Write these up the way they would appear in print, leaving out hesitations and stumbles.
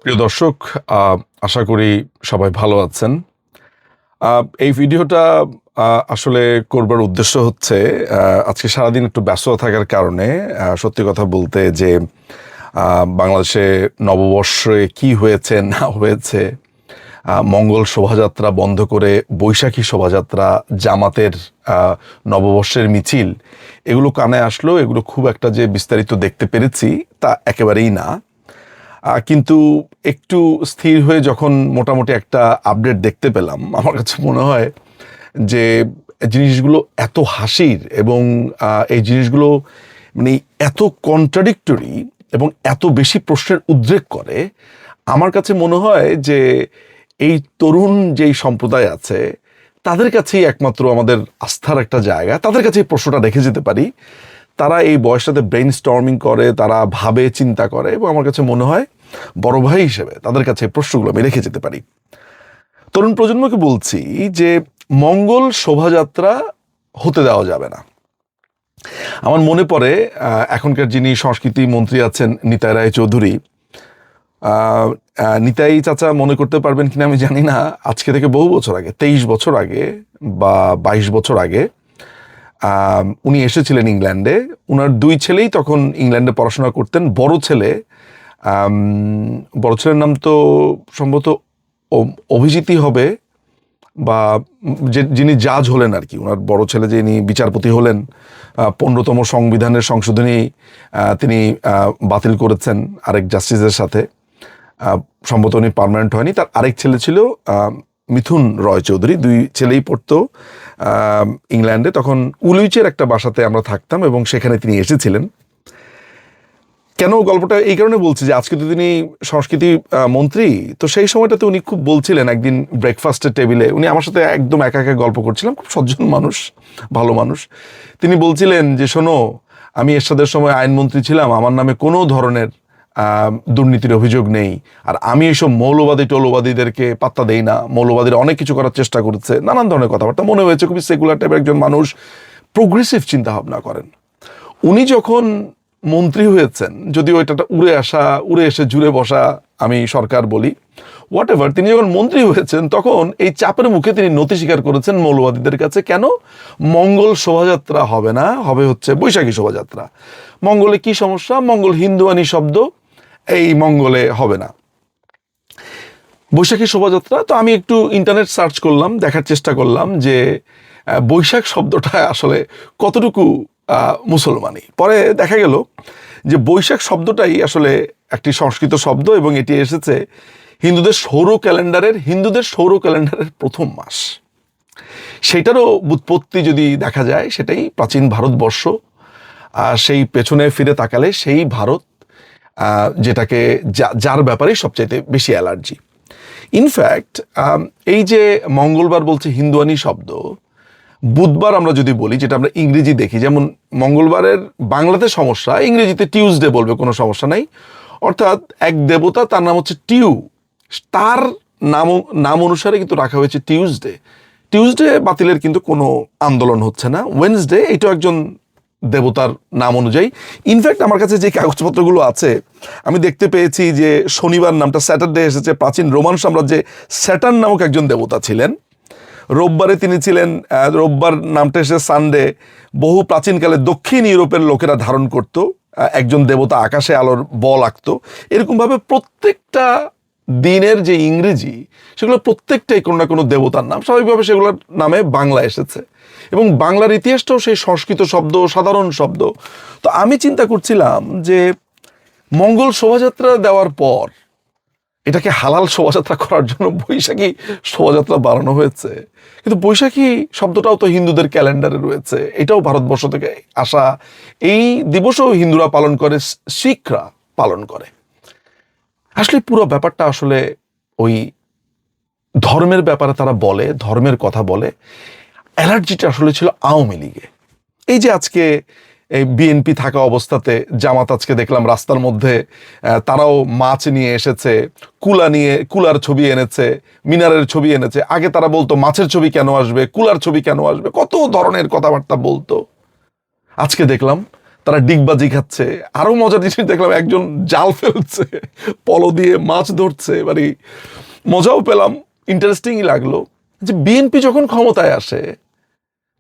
প্রিয় দর্শক, আশা করি সবাই ভালো আছেন। এই ভিডিওটা আসলে করবার উদ্দেশ্য হচ্ছে আজকে সারাদিন একটু ব্যস্ত থাকার কারণে সত্যি কথা বলতে যে বাংলাদেশে নববর্ষে কি হয়েছে না হয়েছে, মঙ্গল শোভাযাত্রা বন্ধ করে বৈশাখী শোভাযাত্রা, জামাতের নববর্ষের মিছিল, এগুলো কানে আসলো। এগুলো খুব একটা যে বিস্তারিত দেখতে পেরেছি তা একেবারেই না। কিন্তু একটু স্থির হয়ে যখন মোটামুটি একটা আপডেট দেখতে পেলাম, আমার কাছে মনে হয় যে জিনিসগুলো এত হাসির এবং এই জিনিসগুলো মানে এত কন্ট্রাডিক্টরি এবং এত বেশি প্রশ্নের উদ্রেক করে। আমার কাছে মনে হয় যে এই তরুণ যেই সম্প্রদায় আছে তাদের কাছেই একমাত্র আমাদের আস্থার একটা জায়গা, তাদের কাছে এই প্রশ্নটা রেখে যেতে পারি। তারা এই বয়সটাতে ব্রেইন স্টর্মিং করে, তারা ভাবে, চিন্তা করে, এবং আমার কাছে মনে হয় বড় ভাই হিসেবে তাদের কাছে প্রশ্নগুলো আমি রেখে যেতে পারি। তরুণ প্রজন্মকে বলছি যে মঙ্গল শোভাযাত্রা হতে দেওয়া যাবে না। আমার মনে পড়ে এখনকার যিনি সংস্কৃতি মন্ত্রী আছেন নিতাই রায় চৌধুরী, নিতাই চাচা মনে করতে পারবেন কিনা আমি জানি না, আজকে থেকে বহু বছর আগে, 23 বছর আগে বা 22 বছর আগে উনি এসেছিলেন ইংল্যান্ডে। উনার দুই ছেলেই তখন ইংল্যান্ডে পড়াশোনা করতেন। বড় ছেলের নাম তো সম্ভবত অভিজিৎই হবে, বা যিনি জাজ হলেন আর কি। ওনার বড় ছেলে যিনি বিচারপতি হলেন, 15তম সংবিধানের সংশোধনী তিনি বাতিল করেছেন আরেক জাস্টিসের সাথে। সম্ভবত উনি পার্মানেন্ট হয়নি। তার আরেক ছেলে ছিল মিথুন রয় চৌধুরী। দুই ছেলেই পড়তো ইংল্যান্ডে। তখন উলুইচের একটা বাসাতে আমরা থাকতাম এবং সেখানে তিনি এসেছিলেন। কেন গল্পটা এই কারণে বলছি যে আজকে তো তিনি সংস্কৃতি মন্ত্রী, তো সেই সময়টাতে উনি খুব বলছিলেন, একদিন ব্রেকফাস্টের টেবিলে উনি আমার সাথে একদম একা একা গল্প করছিলাম, খুব সজ্জন মানুষ, ভালো মানুষ। তিনি বলছিলেন যে শোনো, আমি এরশাদের সময় আইনমন্ত্রী ছিলাম, আমার নামে কোনো ধরনের দুর্নীতির অভিযোগ নেই, আর আমি এইসব মৌলবাদীদেরকে পাত্তা দেই না। মৌলবাদীরা অনেক কিছু করার চেষ্টা করছে, নানান ধরনের কথাবার্তা। মনে হয়েছে খুবই সেকুলার টাইপের একজন মানুষ, প্রোগ্রেসিভ চিন্তা ভাবনা করেন। উনি যখন মন্ত্রী হয়েছেন, যদিও এটা উড়ে এসে জুড়ে বসা আমি সরকার বলি, হোয়াট এভার, তিনি যখন মন্ত্রী হয়েছেন তখন এই চাপের মুখে তিনি নতি স্বীকার করেছেন মৌলবাদীদের কাছে। কেন? মঙ্গল শোভাযাত্রা হবে না, হবে হচ্ছে বৈশাখী শোভাযাত্রা। মঙ্গলে কি সমস্যা? মঙ্গল হিন্দুয়ানি শব্দ, এই মঙ্গলে হবে না। বৈশাখী শোভাযাত্রা, তো আমি একটু ইন্টারনেট সার্চ করলাম, দেখার চেষ্টা করলাম যে বৈশাখ শব্দটা আসলে কতটুকু মুসলমানি। পরে দেখা গেল যে বৈশাখ শব্দটাই আসলে একটি সংস্কৃত শব্দ এবং এটি এসেছে হিন্দুদের সৌর ক্যালেন্ডারের প্রথম মাস। সেটারও উৎপত্তি যদি দেখা যায় সেটাই প্রাচীন ভারতবর্ষ। সেই পেছনে ফিরে তাকালে সেই ভারত, যেটাকে যার ব্যাপারে সবচাইতে বেশি অ্যালার্জি। ইনফ্যাক্ট এই যে মঙ্গলবার বলছে হিন্দুয়ানি শব্দ, বুধবার আমরা যদি বলি, যেটা আমরা ইংরেজি দেখি, যেমন মঙ্গলবারের বাংলাতে সমস্যা, ইংরেজিতে টিউসডে বলবে, কোনো সমস্যা নাই। অর্থাৎ এক দেবতা, তার নাম হচ্ছে তার নাম অনুসারে কিন্তু রাখা হয়েছে টিউসডে বাতিলের কিন্তু কোনো আন্দোলন হচ্ছে না। ওয়েডনেসডে, এটাও একজন দেবতার নাম অনুযায়ী। ইনফ্যাক্ট আমার কাছে যে কাগজপত্রগুলো আছে, আমি দেখতে পেয়েছি যে শনিবার নামটা স্যাটারডে এসেছে। প্রাচীন রোমান সাম্রাজ্যে স্যাটার্ন নামক একজন দেবতা ছিলেন। রোববারে তিনি ছিলেন, রোববার নামটা এসে সানডে। বহু প্রাচীনকালে দক্ষিণ ইউরোপের লোকেরা ধারণ করত একজন দেবতা, আকাশে আলোর বল আঁকত। এরকমভাবে প্রত্যেকটা দিনের যে ইংরেজি, সেগুলো প্রত্যেকটাই কোনো না কোনো দেবতার নাম। স্বাভাবিকভাবে সেগুলোর নামে বাংলা এসেছে এবং বাংলার ইতিহাসটাও সেই সংস্কৃত শব্দ, সাধারণ শব্দ। তো আমি চিন্তা করছিলাম যে মঙ্গল শোভাযাত্রা দেওয়ার পর এটাকে হালাল শোভাযাত্রা করার জন্য বৈশাখী শোভাযাত্রা বানানো হয়েছে। কিন্তু বৈশাখী শব্দটাও তো হিন্দুদের ক্যালেন্ডারে রয়েছে, এটাও ভারতবর্ষ থেকে আসা। এই দিবসও হিন্দুরা পালন করে, শিখরা পালন করে। আসলে পুরো ব্যাপারটা আসলে ওই ধর্মের ব্যাপারে তারা বলে, ধর্মের কথা বলে। অ্যালার্জিটা আসলে ছিল আওয়ামী লীগে। এই যে আজকে এই বিএনপি থাকা অবস্থাতে জামাত আজকে দেখলাম রাস্তার মধ্যে, তারাও মাছ নিয়ে এসেছে, কুলার ছবি এনেছে, মিনারের ছবি এনেছে। আগে তারা বলতো মাছের ছবি কেন আসবে, কুলার ছবি কেন আসবে, কত ধরনের কথাবার্তা বলতো। আজকে দেখলাম তারা ডিগবাজি খাচ্ছে। আরো মজার জিনিস দেখলাম, একজন জাল ফেলছে, পলো দিয়ে মাছ ধরছে, মানে মজাও পেলাম, ইন্টারেস্টিংই লাগলো যে বিএনপি যখন ক্ষমতায় আসে,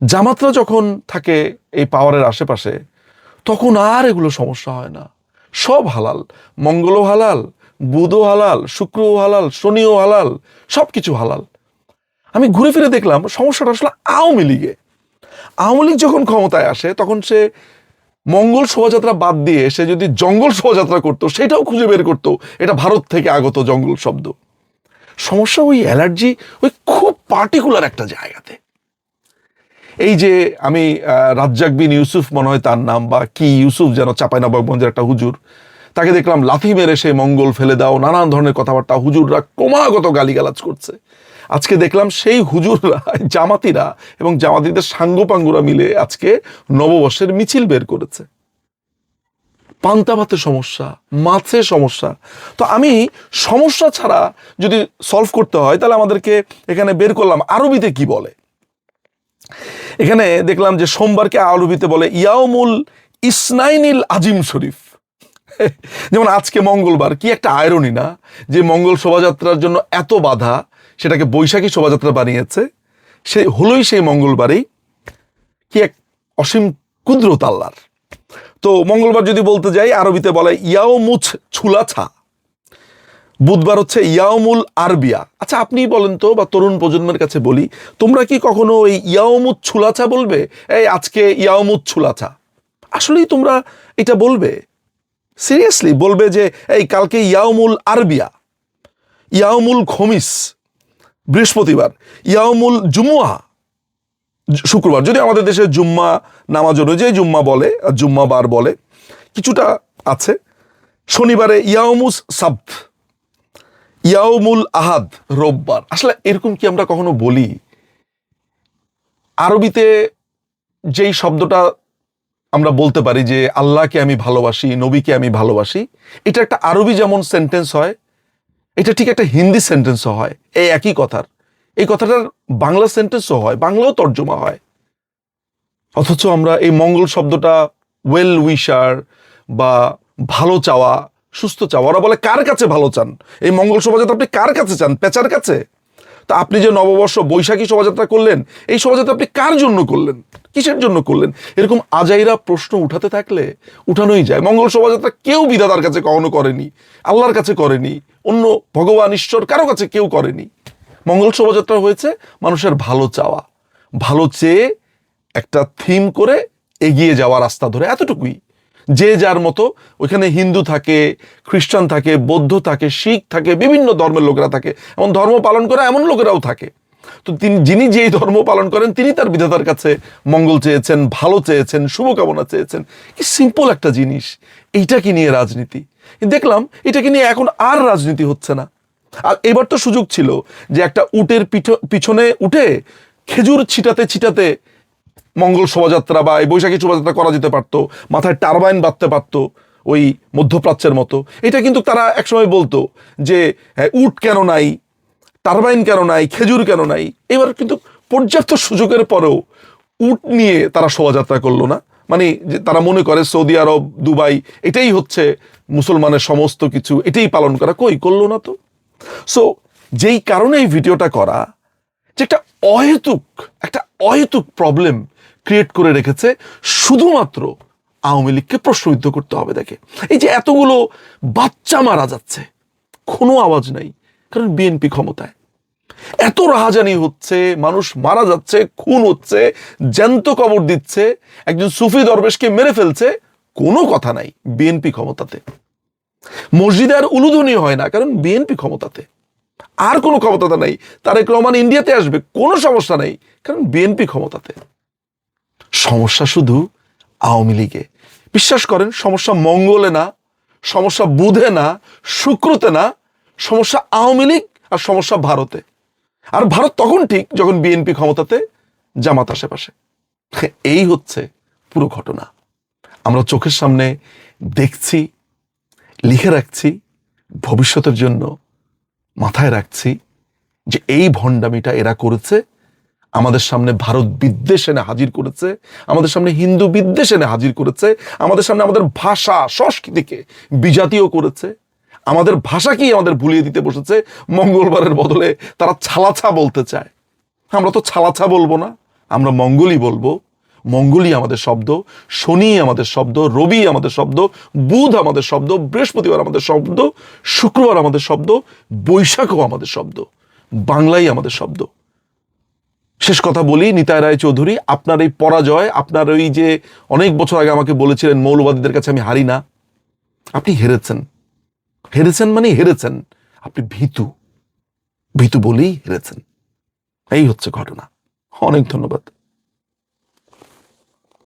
জামাতরা যখন থাকে এই পাওয়ারের আশেপাশে, তখন আর এগুলো সমস্যা হয় না, সব হালাল, মঙ্গলও হালাল, বুধও হালাল, শুক্রও হালাল, শনিও হালাল, সব কিছু হালাল। আমি ঘুরে ফিরে দেখলাম সমস্যাটা আসলে আওয়ামী লীগে। আওয়ামী লীগ যখন ক্ষমতায় আসে তখন সে মঙ্গল শোভাযাত্রা বাদ দিয়ে সে যদি জঙ্গল শোভাযাত্রা করতো, সেটাও খুঁজে বের করতো এটা ভারত থেকে আগত জঙ্গল শব্দ। সমস্যা ওই অ্যালার্জি ওই খুব পার্টিকুলার একটা জায়গাতে। এই যে আমি রাজ্জাক বিন ইউসুফ মনে হয় তার নাম, বা কি ইউসুফ যেন, চাঁপাইনবাবগঞ্জের একটা হুজুর, তাকে দেখলাম লাথি মেরে সেই মঙ্গল ফেলে দাও, নানান ধরনের কথাবার্তা, হুজুররা ক্রমাগত গালিগালাজ করছে। আজকে দেখলাম সেই হুজুররা, জামাতিরা এবং জামাতিদের সাঙ্গপাঙ্গুরা মিলে আজকে নববর্ষের মিছিল বের করেছে। পান্তা ভাতের সমস্যা, মাছের সমস্যা। তো আমি সমস্যা ছাড়া যদি সলভ করতে হয় তাহলে আমাদেরকে এখানে বের করলাম আরবিতে কি বলে। এখানে দেখলাম যে সোমবারকে আরবিতে বলে ইয়াউমুল ইসনাইনিল আজিম শরীফ। যেমন আজকে মঙ্গলবার, কি একটা আয়রনি না, যে মঙ্গল শোভাযাত্রার জন্য এত বাধা, সেটাকে বৈশাখী শোভাযাত্রা বানিয়েছে, সে হলোই সেই মঙ্গলবারেই। কি এক অসীম কুদরত আল্লাহর। তো মঙ্গলবার যদি বলতে যাই, আরবিতে বলে ইয়াউমুছ ছুলাছা, বুধবার হচ্ছে ইয়াউমুল আরবিয়া। আচ্ছা আপনি বলেন তো, বা তরুণ প্রজন্মের কাছে বলি, তোমরা কি কখনো এই ইয়াউমুত ছুলাছা বলবে? এই আজকে ইয়াউমুত ছুলাছা, আসলেই তোমরা এটা বলবে? সিরিয়াসলি বলবে যে এই কালকে ইয়াউমুল আরবিয়া, ইয়াউমুল খমিস বৃহস্পতিবার, ইয়াউমুল জুমুয়া শুক্রবার, যদি আমাদের দেশে জুম্মা নামাজ অনুযায়ী জুম্মা বলে, জুম্মা বার বলে, কিছুটা আছে। শনিবারে ইয়াউমুস সাবত, ইয়াউমুল আহাদ রোববার। আসলে এরকম কি আমরা কখনো বলি? আরবিতে যেই শব্দটা আমরা বলতে পারি যে আল্লাহকে আমি ভালোবাসি, নবীকে আমি ভালোবাসি, এটা একটা আরবি যেমন সেন্টেন্স হয়, এটা ঠিক একটা হিন্দি সেন্টেন্সও হয় এই একই কথার। এই কথাটার বাংলা সেন্টেন্সও হয়, বাংলাও তর্জমা হয়। অথচ আমরা এই মঙ্গল শব্দটা ওয়েল উইশার বা ভালো চাওয়া, সুস্থ চাওয়া, ওরা বলে কার কাছে ভালো চান? এই মঙ্গল শোভাযাত্রা আপনি কার কাছে চান? পেঁচার কাছে? তা আপনি যে নববর্ষ বৈশাখী শোভাযাত্রা করলেন, এই শোভাযাত্রা আপনি কার জন্য করলেন, কিসের জন্য করলেন? এরকম আজাইরা প্রশ্ন উঠাতে থাকলে উঠানোই যায়। মঙ্গল শোভাযাত্রা কেউ বিধাতার কাছে কখনো করেনি, আল্লাহর কাছে করেনি, অন্য ভগবান ঈশ্বর কারো কাছে কেউ করেনি। মঙ্গল শোভাযাত্রা হয়েছে মানুষের ভালো চাওয়া, ভালো চেয়ে একটা থিম করে এগিয়ে যাওয়া রাস্তা ধরে, এতটুকুই। যে যার মতো, ওইখানে হিন্দু থাকে, খ্রিস্টান থাকে, বৌদ্ধ থাকে, শিখ থাকে, বিভিন্ন ধর্মের লোকেরা থাকে, এমন ধর্ম পালন করে এমন লোকেরাও থাকে। তো যিনি যেই ধর্ম পালন করেন তিনি তার বিধাতার কাছে মঙ্গল চেয়েছেন, ভালো চেয়েছেন, শুভকামনা চেয়েছেন। কি সিম্পল একটা জিনিস। এইটাকে নিয়ে রাজনীতি দেখলাম, এটাকে নিয়ে এখন আর রাজনীতি হচ্ছে না। আর এবার তো সুযোগ ছিল যে একটা উটের পিছনে উঠে খেজুর ছিটাতে ছিটাতে মঙ্গল শোভাযাত্রা বা এই বৈশাখী শোভাযাত্রা করা যেতে পারতো, মাথায় টারবাইন বাঁধতে পারতো ওই মধ্যপ্রাচ্যের মতো। এটা কিন্তু তারা একসময় বলতো যে উট কেন নাই, টারবাইন কেন নাই, খেজুর কেন নাই। এবার কিন্তু পর্যাপ্ত সুযোগের পরেও উট নিয়ে তারা শোভাযাত্রা করলো না। মানে তারা মনে করে সৌদি আরব, দুবাই এটাই হচ্ছে মুসলমানের সমস্ত কিছু, এটাই পালন করা। কই করলো না তো। সো যেই কারণে এই ভিডিওটা করা, যে একটা অহেতুক প্রবলেম ক্রিয়েট করে রেখেছে শুধুমাত্র আওয়ামী লীগকে প্রশ্নবিদ্ধ করতে হবে। দেখে এই যে এতগুলো বাচ্চা মারা যাচ্ছে, কোনো আওয়াজ নাই, কারণ বিএনপি ক্ষমতায়। এত রাহাজানি হচ্ছে, মানুষ মারা যাচ্ছে, খুন হচ্ছে, জ্যান্ত কবর দিচ্ছে, একজন সুফি দরবেশকে মেরে ফেলছে, কোনো কথা নাই, বিএনপি ক্ষমতাতে। মসজিদে আর উলুধ্বনি হয় না, কারণ বিএনপি ক্ষমতাতে। আর কোনো ক্ষমতা নাই, তারেক রহমান ইন্ডিয়াতে আসবে, কোনো সমস্যা নেই, কারণ বিএনপি ক্ষমতাতে। সমস্যা শুধু আওয়ামী লীগে। বিশ্বাস করেন, সমস্যা মঙ্গলে না, সমস্যা বুধে না, শুক্রতে না, সমস্যা আওয়ামী লীগ আর সমস্যা ভারতে। আর ভারত তখন ঠিক যখন বিএনপি ক্ষমতাতে, জামাত আশেপাশে। এই হচ্ছে পুরো ঘটনা। আমরা চোখের সামনে দেখছি, লিখে রাখছি, ভবিষ্যতের জন্য মাথায় রাখছি যে এই ভণ্ডামিটা এরা করেছে, আমাদের সামনে ভারত বিদ্বেষ এনে হাজির করেছে, আমাদের সামনে হিন্দু বিদ্বেষ এনে হাজির করেছে, আমাদের সামনে আমাদের ভাষা সংস্কৃতিকে বিজাতীয় করেছে, আমাদের ভাষাকেই আমাদের ভুলিয়ে দিতে বসেছে। মঙ্গলবারের বদলে তারা ছালাছা বলতে চায়। আমরা তো ছালাছা বলবো না, আমরা মঙ্গলই বলবো। মঙ্গলই আমাদের শব্দ, শনি আমাদের শব্দ, রবি আমাদের শব্দ, বুধ আমাদের শব্দ, বৃহস্পতিবার আমাদের শব্দ, শুক্রবার আমাদের শব্দ, বৈশাখও আমাদের শব্দ, বাংলাই আমাদের শব্দ। শেষ কথা বলি, নিতাই রায় চৌধুরী, আপনার এই পরাজয়, আপনার ওই যে অনেক বছর আগে আমাকে বলেছিলেন মৌলবাদীদের কাছে আমি হারি না, আপনি হেরেছেন। হেরেছেন মানে হেরেছেন, আপনি ভীতু, ভীতু বলেই হেরেছেন। এই হচ্ছে ঘটনা। অনেক ধন্যবাদ।